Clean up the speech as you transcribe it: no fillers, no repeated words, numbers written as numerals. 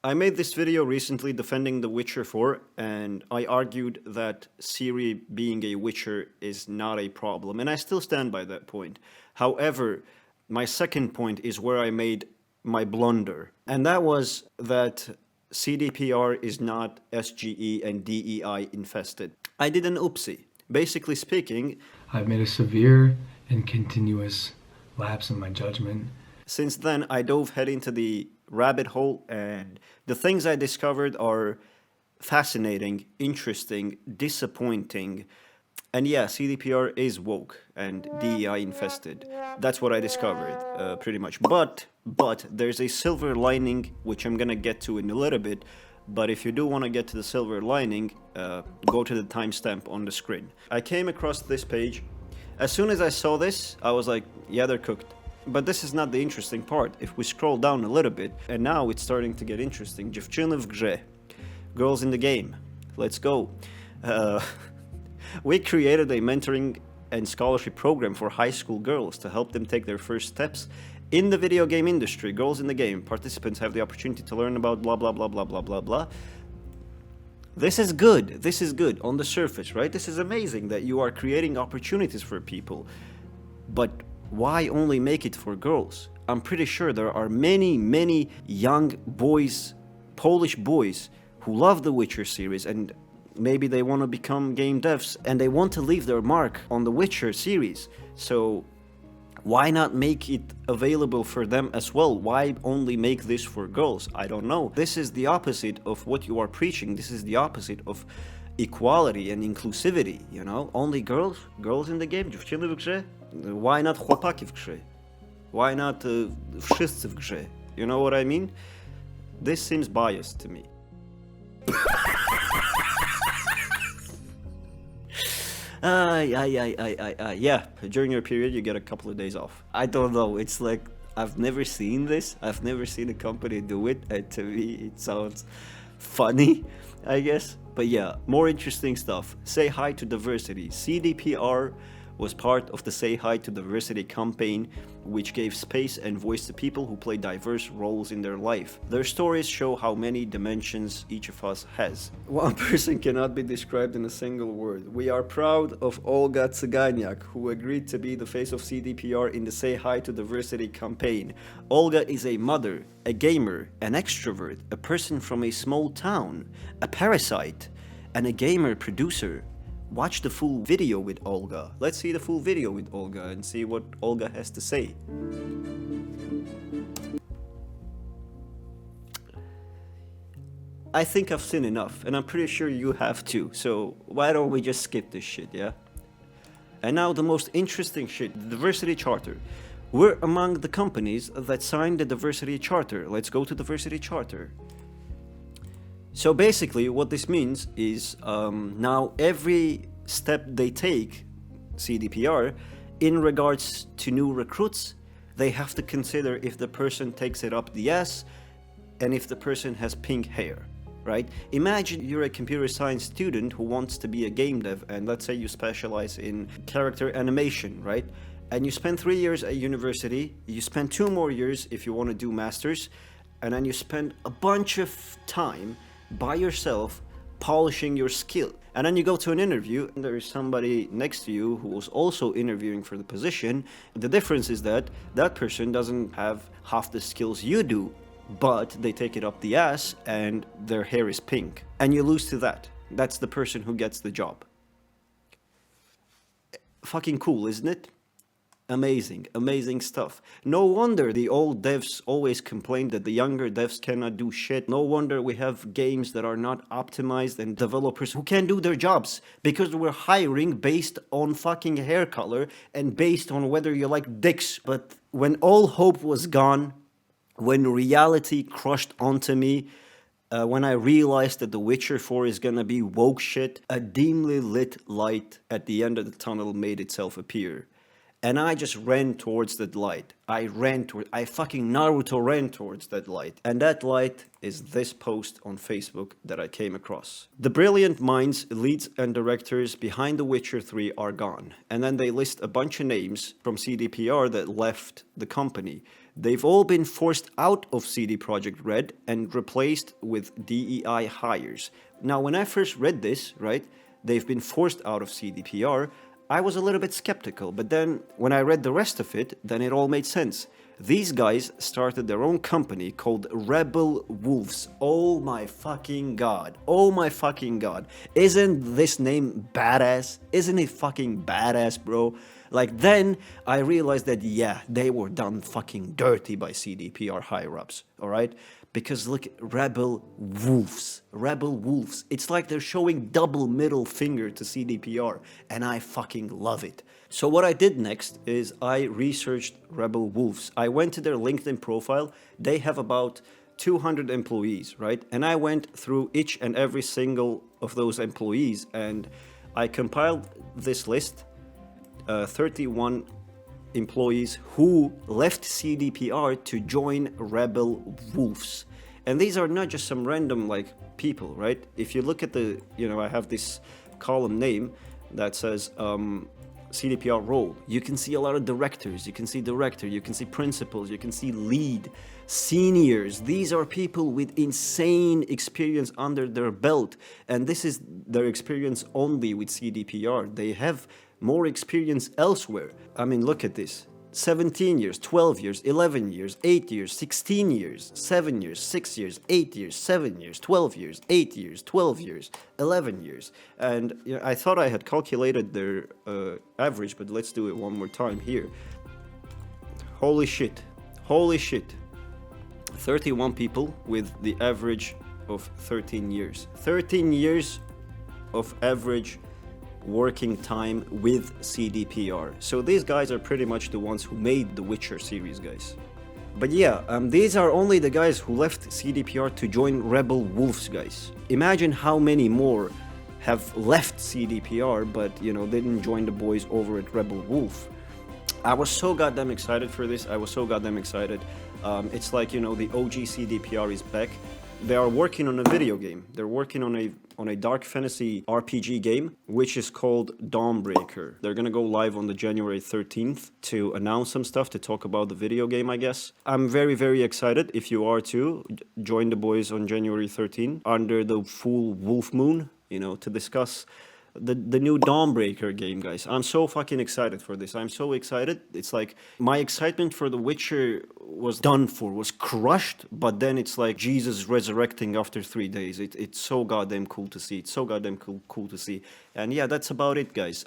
I made this video recently defending The Witcher 4, and I argued that Ciri being a Witcher is not a problem, and I still stand by that point. However, my second point is where I made my blunder, and that was that CDPR is not SGE and DEI infested. I did an oopsie. Basically speaking, I've made a severe and continuous lapse in my judgment. Since then, I dove head into the rabbit hole, and the things I discovered are fascinating, interesting, disappointing, and yeah, CDPR is woke and DEI infested. That's what I discovered, pretty much. But there's a silver lining, which I'm gonna get to in a little bit. But if you do want to get to the silver lining, go to the timestamp on the screen. I came across this page. As soon as I saw this, I was like, yeah, they're cooked. But this is not the interesting part. If we scroll down a little bit, and now it's starting to get interesting. Dziewczyny w grze. Girls in the game. Let's go. We created a mentoring and scholarship program for high school girls to help them take their first steps in the video game industry. Girls in the game. Participants have the opportunity to learn about blah blah blah blah blah blah blah. This is good. This is good on the surface, right? This is amazing that you are creating opportunities for people. But why only make it for girls? I'm pretty sure there are many young boys, Polish boys, who love the Witcher series, and maybe they want to become game devs and they want to leave their mark on the Witcher series. So why not make it available for them as well? Why only make this for girls? I don't know. This is the opposite of what you are preaching. This is the opposite of equality and inclusivity, you know? Only girls? Girls in the game? Dziewczyny w grze? Why not chłopaki w grze? Why not wszyscy w grze? You know what I mean? This seems biased to me. Yeah, during your period you get a couple of days off. I don't know, it's like, I've never seen this. I've never seen a company do it, and to me it sounds funny, I guess. But yeah, more interesting stuff. Say hi to diversity. CDPR was part of the Say Hi to Diversity campaign, which gave space and voice to people who play diverse roles in their life. Their stories show how many dimensions each of us has. One person cannot be described in a single word. We are proud of Olga Cyganiak, who agreed to be the face of CDPR in the Say Hi to Diversity campaign. Olga is a mother, a gamer, an extrovert, a person from a small town, a parasite, and a gamer producer. Watch the full video with Olga. Let's see the full video with Olga and see what Olga has to say. I think I've seen enough, and I'm pretty sure you have too, so why don't we just skip this shit, yeah? And now the most interesting shit, the Diversity Charter. We're among the companies that signed the Diversity Charter. Let's go to Diversity Charter. So basically what this means is now every step they take, CDPR, in regards to new recruits, they have to consider if the person takes it up the ass and if the person has pink hair, right? Imagine you're a computer science student who wants to be a game dev, and let's say you specialize in character animation, right? And you spend 3 years at university, you spend 2 more years if you want to do masters, and then you spend a bunch of time by yourself polishing your skill. And then you go to an interview and there is somebody next to you who was also interviewing for the position. The difference is that that person doesn't have half the skills you do, but they take it up the ass and their hair is pink. And you lose to that. That's the person who gets the job. Fucking cool, isn't it? Amazing, amazing stuff. No wonder the old devs always complain that the younger devs cannot do shit. No wonder we have games that are not optimized and developers who can't do their jobs because we're hiring based on fucking hair color and based on whether you like dicks. But when all hope was gone, when reality crushed onto me, when I realized that The Witcher 4 is gonna be woke shit, a dimly lit light at the end of the tunnel made itself appear. And I just ran towards that light. I fucking Naruto ran towards that light. And that light is this post on Facebook that I came across. The brilliant minds, leads and directors behind The Witcher 3 are gone. And then they list a bunch of names from CDPR that left the company. They've all been forced out of CD Projekt Red and replaced with DEI hires. Now, when I first read this, right, they've been forced out of CDPR, I was a little bit skeptical, but then when I read the rest of it, then it all made sense. These guys started their own company called Rebel Wolves. Oh my fucking god. Oh my fucking god. Isn't this name badass? Isn't it fucking badass, bro? Like, then I realized that, yeah, they were done fucking dirty by CDPR higher-ups, alright? Because look, Rebel Wolves. Rebel Wolves. It's like they're showing double middle finger to CDPR, and I fucking love it. So what I did next is I researched Rebel Wolves. I went to their LinkedIn profile. They have about 200 employees, right? And I went through each and every single of those employees, and I compiled this list, 31 employees who left CDPR to join Rebel Wolves. And these are not just some random like people, right? If you look at the, I have this column name that says CDPR role. You can see a lot of directors, you can see director, you can see principals, you can see lead, seniors. These are people with insane experience under their belt. And this is their experience only with CDPR. They have more experience elsewhere. I mean, look at this. 17 years, 12 years, 11 years, 8 years, 16 years, 7 years, 6 years, 8 years, 7 years, 12 years, 8 years, 12 years, 11 years. And I thought I had calculated their average, but let's do it one more time here. Holy shit. Holy shit. 31 people with the average of 13 years. 13 years of average working time with CDPR. So these guys are pretty much the ones who made the Witcher series, guys. But yeah, these are only the guys who left CDPR to join Rebel Wolves, guys. Imagine how many more have left CDPR but didn't join the boys over at Rebel Wolf. I was so goddamn excited for this. I was so goddamn excited. It's like, the OG CDPR is back. They are working on a video game. They're working on a dark fantasy RPG game, which is called Dawnbreaker. They're gonna go live on the January 13th to announce some stuff, to talk about the video game, I guess. I'm very, very excited. If you are too, join the boys on January 13th under the full wolf moon, to discuss the new Dawnbreaker game, guys. I'm so fucking excited for this. I'm so excited. It's like my excitement for The Witcher was done for, was crushed, but then it's like Jesus resurrecting after 3 days. It's so goddamn cool to see. It's so goddamn cool to see. And yeah, that's about it, guys.